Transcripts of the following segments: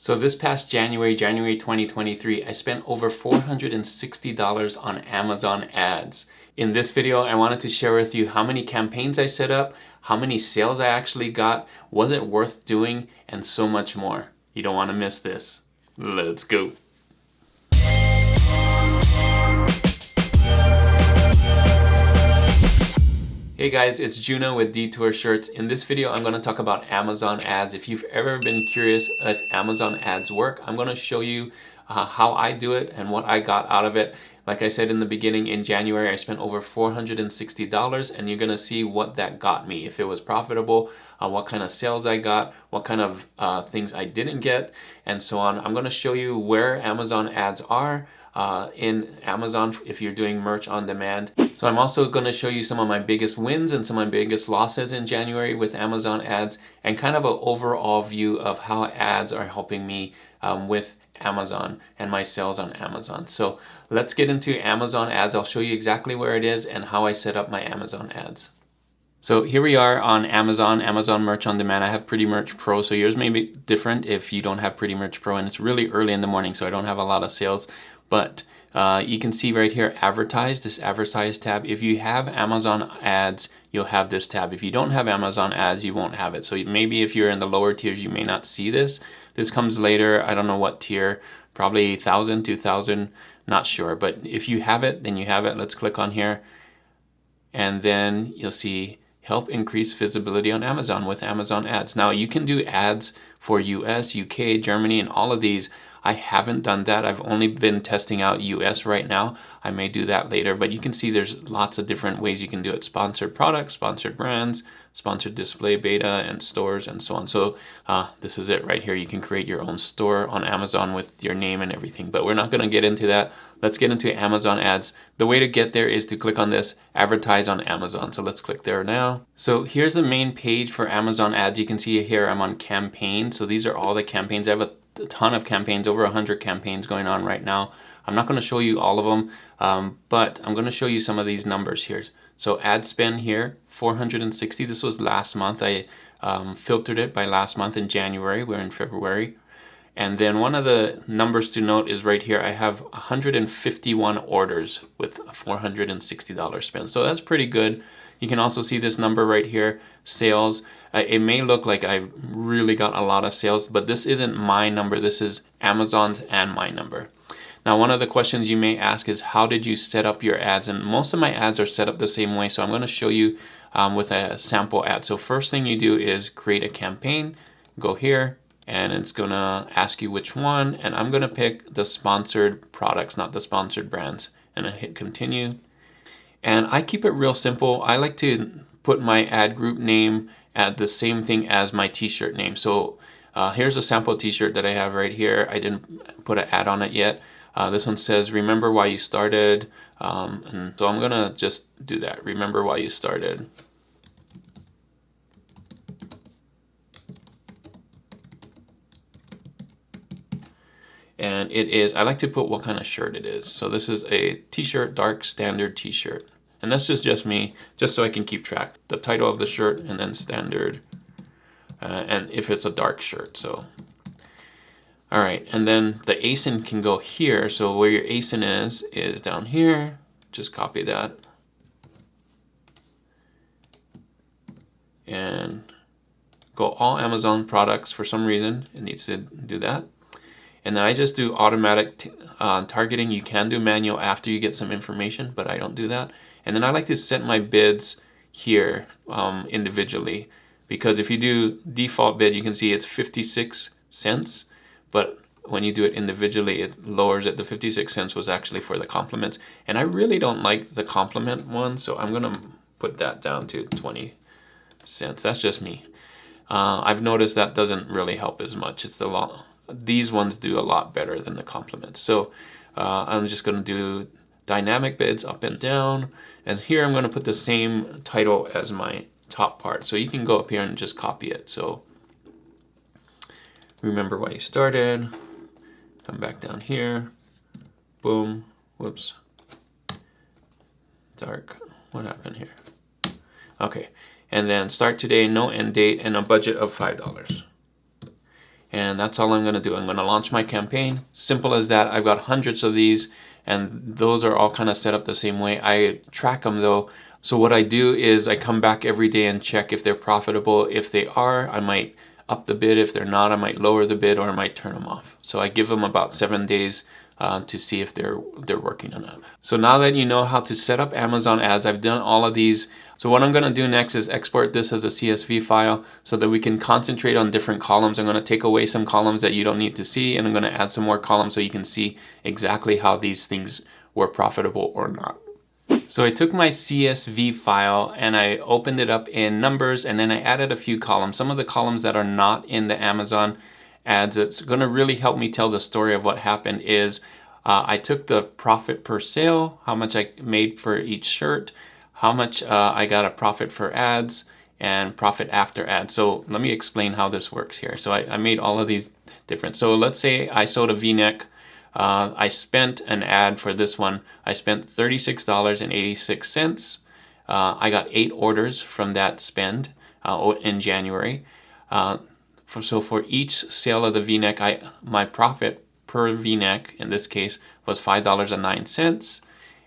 So this past January 2023, I spent over $460 on Amazon ads. In this video, I wanted to share with you how many campaigns I set up, how many sales I actually got, was it worth doing, and so much more. You don't want to miss this. Let's go. Hey guys, it's Juno with Detour Shirts. In this video, I'm going to talk about Amazon ads. If you've ever been curious if Amazon ads work, I'm going to show you how I do it and what I got out of it. Like I said in the beginning, in January, I spent over $460, and you're going to see what that got me. If it was profitable, what kind of sales I got, what kind of things I didn't get, and so on. I'm going to show you where Amazon ads are in Amazon if you're doing merch on demand. So I'm also going to show you some of my biggest wins and some of my biggest losses in January with Amazon ads, and kind of an overall view of how ads are helping me with Amazon and my sales on Amazon. So let's get into Amazon ads. I'll show you exactly where it is and how I set up my Amazon ads. So here we are on Amazon Merch on Demand. I have Pretty Merch Pro, so yours may be different if you don't have Pretty Merch Pro, and it's really early in the morning, so I don't have a lot of sales. But you can see right here, advertise, this advertise tab. If you have Amazon ads, you'll have this tab. If you don't have Amazon ads, you won't have it. So maybe if you're in the lower tiers, you may not see this. This comes later. I don't know what tier, probably 1,000, 2,000, not sure. But if you have it, then you have it. Let's click on here. And then you'll see help increase visibility on Amazon with Amazon ads. Now you can do ads for US, UK, Germany, and all of these. I haven't done that. I've only been testing out US right now. I may do that later, but you can see there's lots of different ways you can do it. Sponsored products, sponsored brands, sponsored display beta, and stores, and so on. So this is it right here. You can create your own store on Amazon with your name and everything, but we're not going to get into that. Let's get into Amazon ads. The way to get there is to click on this, advertise on Amazon. So let's click there now. So here's the main page for Amazon ads. You can see here I'm on campaign. So these are all the campaigns. I have a ton of campaigns, over 100 campaigns going on right now. I'm not going to show you all of them, but I'm going to show you some of these numbers here. So ad spend here, 460. This was last month. I filtered it by last month in January. We're in February. And then one of the numbers to note is right here. I have 151 orders with $460 spent. So that's pretty good. You can also see this number right here, sales. It may look like I really got a lot of sales, but this isn't my number. This is Amazon's and my number. Now, one of the questions you may ask is, how did you set up your ads? And most of my ads are set up the same way. So I'm going to show you with a sample ad. So first thing you do is create a campaign, go here, and it's going to ask you which one. And I'm going to pick the sponsored products, not the sponsored brands. And I hit continue. And I keep it real simple. I like to put my ad group name at the same thing as my t-shirt name. So here's a sample t-shirt that I have right here. I didn't put an ad on it yet. This one says, remember why you started. And so I'm going to just do that. Remember why you started. And it is, I like to put what kind of shirt it is. So this is a t-shirt, dark standard t-shirt. And that's just me, just so I can keep track. The title of the shirt and then standard. And if it's a dark shirt, so. All right, and then the ASIN can go here. So where your ASIN is down here. Just copy that. And go all Amazon products. For some reason, it needs to do that. And then I just do automatic targeting. You can do manual after you get some information, but I don't do that. And then I like to set my bids here individually, because if you do default bid, you can see it's 56 cents. But when you do it individually, it lowers it. The 56 cents was actually for the compliments. And I really don't like the compliment one, so I'm going to put that down to 20 cents. That's just me. I've noticed that doesn't really help as much. It's the law. These ones do a lot better than the compliments. So I'm just going to do dynamic bids up and down. And here I'm going to put the same title as my top part. So you can go up here and just copy it. So remember why you started. Come back down here. Boom. Whoops. Dark. What happened here? Okay. And then start today, no end date, and a budget of $5. And that's all I'm going to do. I'm going to launch my campaign. Simple as that. I've got hundreds of these, and those are all kind of set up the same way. I track them though. So what I do is I come back every day and check if they're profitable. If they are, I might up the bid. If they're not, I might lower the bid, or I might turn them off. So I give them about 7 days to see if they're working or not. So now that you know how to set up Amazon ads, I've done all of these. So what I'm going to do next is export this as a CSV file so that we can concentrate on different columns. I'm going to take away some columns that you don't need to see, and I'm going to add some more columns so you can see exactly how these things were profitable or not. So I took my CSV file and I opened it up in Numbers, and then I added a few columns. Some of the columns that are not in the Amazon ads that's going to really help me tell the story of what happened is I took the profit per sale, how much I made for each shirt, how much I got a profit for ads, and profit after ads. So let me explain how this works here. So I made all of these different. So let's say I sold a V-neck. I spent an ad for this one. I spent $36.86. I got 8 orders from that spend in January. So for each sale of the V-neck, my profit per V-neck in this case was $5.09,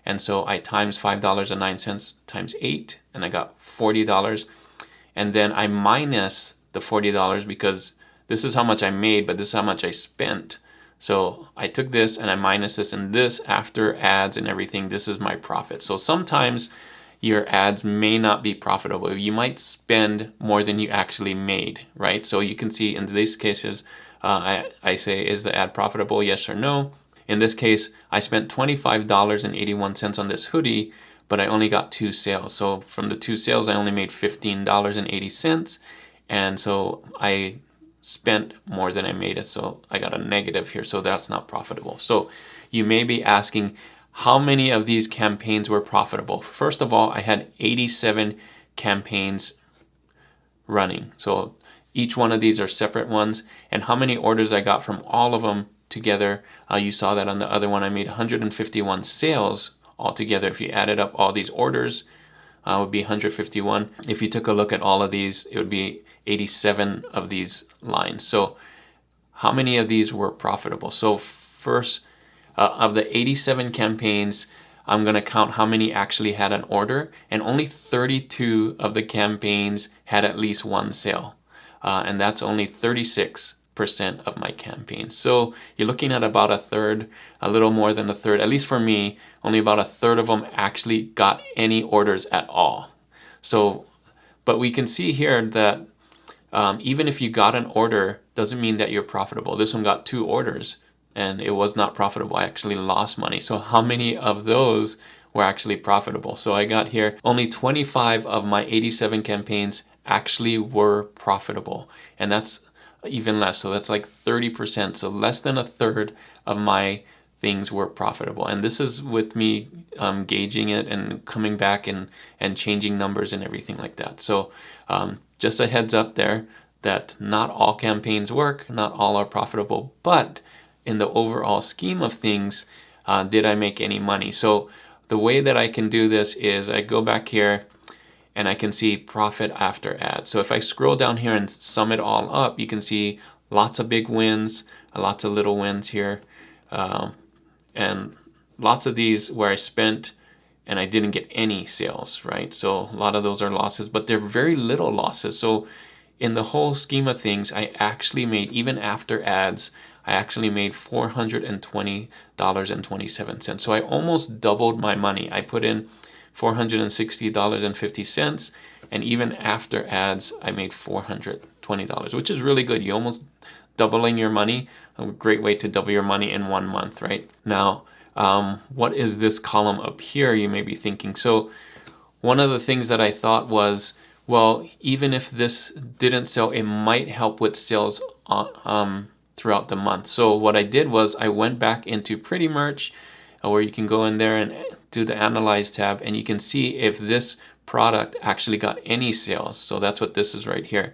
and so I times $5.09 times 8, and I got $40. And then I minus the $40 because this is how much I made, but this is how much I spent. So I took this and I minus this, and this after ads and everything, this is my profit. So sometimes your ads may not be profitable. You might spend more than you actually made, right? So you can see in these cases, I say, is the ad profitable? Yes or no. In this case, I spent $25.81 on this hoodie, but I only got 2 sales. So from the 2 sales, I only made $15.80. And so I spent more than I made it. So I got a negative here. So that's not profitable. So you may be asking, how many of these campaigns were profitable? First of all, I had 87 campaigns running. So each one of these are separate ones. And how many orders I got from all of them together, you saw that on the other one. I made 151 sales altogether. If you added up all these orders, it would be 151. If you took a look at all of these, it would be 87 of these lines. So how many of these were profitable? So first, of the 87 campaigns, I'm going to count how many actually had an order, and only 32 of the campaigns had at least 1 sale. And that's only 36% of my campaigns. So you're looking at about a third, a little more than a third, at least for me, only about a third of them actually got any orders at all. So, but we can see here that even if you got an order, doesn't mean that you're profitable. This one got 2 orders, and it was not profitable. I actually lost money. So how many of those were actually profitable? So I got here, only 25 of my 87 campaigns actually were profitable. And that's even less. So that's like 30%. So less than a third of my things were profitable. And this is with me gauging it and coming back and changing numbers and everything like that. So just a heads up there that not all campaigns work, not all are profitable, but in the overall scheme of things, did I make any money? So the way that I can do this is I go back here and I can see profit after ads. So if I scroll down here and sum it all up, you can see lots of big wins, lots of little wins here, and lots of these where I spent and I didn't get any sales, right? So a lot of those are losses, but they're very little losses. So in the whole scheme of things, I actually made, even after ads, I actually made $420.27. So I almost doubled my money. I put in $460.50, and even after ads, I made $420, which is really good. You almost doubling your money, a great way to double your money in 1 month, right? Now, what is this column up here, you may be thinking. So one of the things that I thought was, well, even if this didn't sell, it might help with sales throughout the month. So what I did was I went back into Pretty Merch, where you can go in there and do the Analyze tab, and you can see if this product actually got any sales. So that's what this is right here.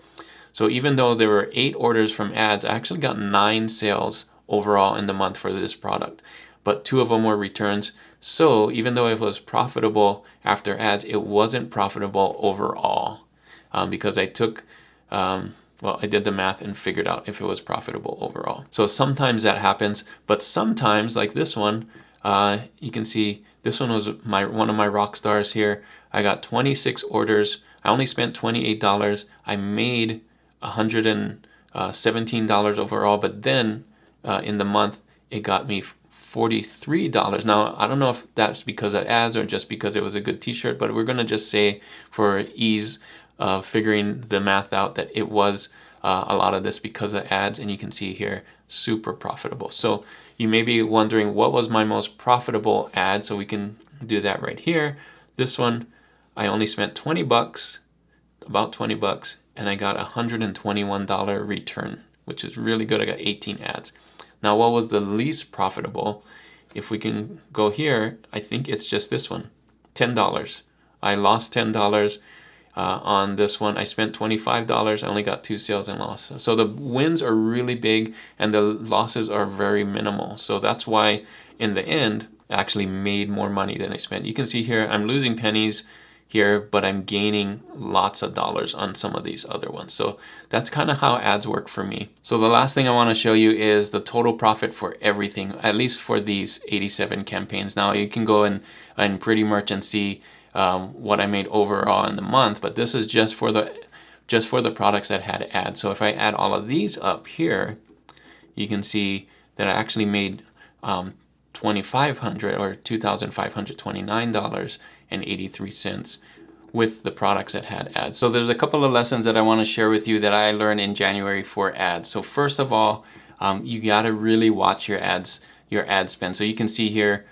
So even though there were 8 orders from ads, I actually got 9 sales overall in the month for this product, but 2 of them were returns. So even though it was profitable after ads, it wasn't profitable overall, because I took well, I did the math and figured out if it was profitable overall. So sometimes that happens, but sometimes, like this one, you can see this one was one of my rock stars here. I got 26 orders. I only spent $28. I made $117 overall, but then in the month it got me $43. Now, I don't know if that's because of ads or just because it was a good t-shirt, but we're gonna just say for ease of figuring the math out that it was a lot of this because of ads, and you can see here, super profitable. So you may be wondering, what was my most profitable ad? So we can do that right here. This one, I only spent 20 bucks, about 20 bucks, and I got $121 return, which is really good. I got 18 ads. Now, what was the least profitable? If we can go here, I think it's just this one, $10. I lost $10 on this one. I spent $25. I only got 2 sales and loss. So the wins are really big and the losses are very minimal. So that's why in the end, I actually made more money than I spent. You can see here, I'm losing pennies here, but I'm gaining lots of dollars on some of these other ones. So that's kind of how ads work for me. So the last thing I want to show you is the total profit for everything, at least for these 87 campaigns. Now you can go in Pretty Merch and see what I made overall in the month, but this is just for the products that had ads. So if I add all of these up here, you can see that I actually made $2,500 or $2,529.83 with the products that had ads. So there's a couple of lessons that I want to share with you that I learned in January for ads. So first of all, you got to really watch your ad spend. So you can see here,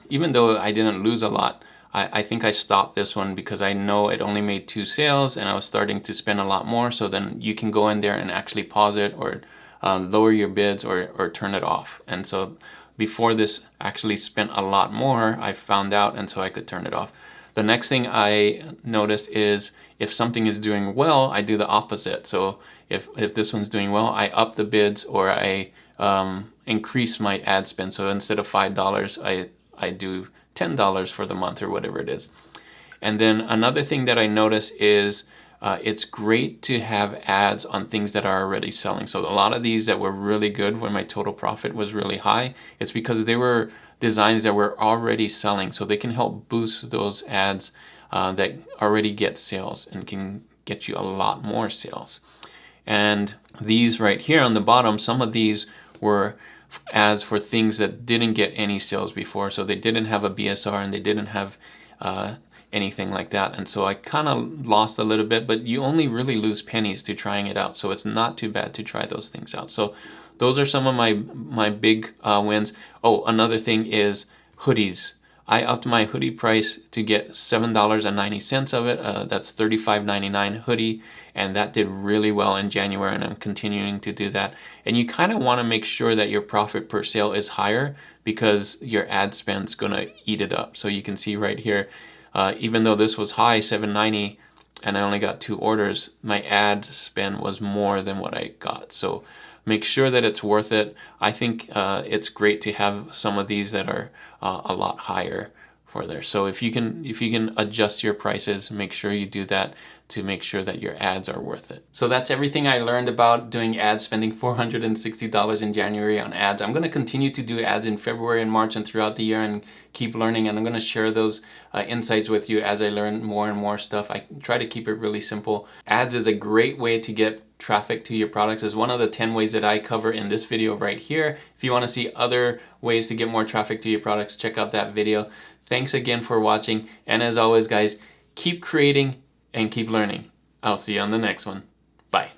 even though I didn't lose a lot, I think I stopped this one because I know it only made 2 sales and I was starting to spend a lot more. So then you can go in there and actually pause it or lower your bids or turn it off. And so before this actually spent a lot more, I found out, and so I could turn it off. The next thing I noticed is if something is doing well, I do the opposite. So if this one's doing well, I up the bids or I increase my ad spend. So instead of $5, I do $10 for the month or whatever it is. And then another thing that I notice is it's great to have ads on things that are already selling. So a lot of these that were really good when my total profit was really high, it's because they were designs that were already selling. So they can help boost those ads that already get sales and can get you a lot more sales. And these right here on the bottom, some of these were ads for things that didn't get any sales before. So they didn't have a BSR and they didn't have anything like that. And so I kind of lost a little bit, but you only really lose pennies to trying it out. So it's not too bad to try those things out. So those are some of my big wins. Oh, another thing is hoodies. I upped my hoodie price to get $7.90 of it. That's $35.99 hoodie, and that did really well in January, and I'm continuing to do that. And you kind of want to make sure that your profit per sale is higher because your ad spend's going to eat it up. So you can see right here, even though this was high, $7.90, and I only got 2 orders, my ad spend was more than what I got. So make sure that it's worth it. I think it's great to have some of these that are a lot higher for there. So if you can adjust your prices, make sure you do that to make sure that your ads are worth it. So that's everything I learned about doing ads, spending $460 in January on ads. I'm going to continue to do ads in February and March and throughout the year and keep learning, and I'm going to share those insights with you as I learn more and more stuff. I try to keep it really simple. Ads is a great way to get traffic to your products. Is one of the 10 ways that I cover in this video right here. If you want to see other ways to get more traffic to your products, check out that video. Thanks again for watching, and as always guys, keep creating and keep learning. I'll see you on the next one. Bye.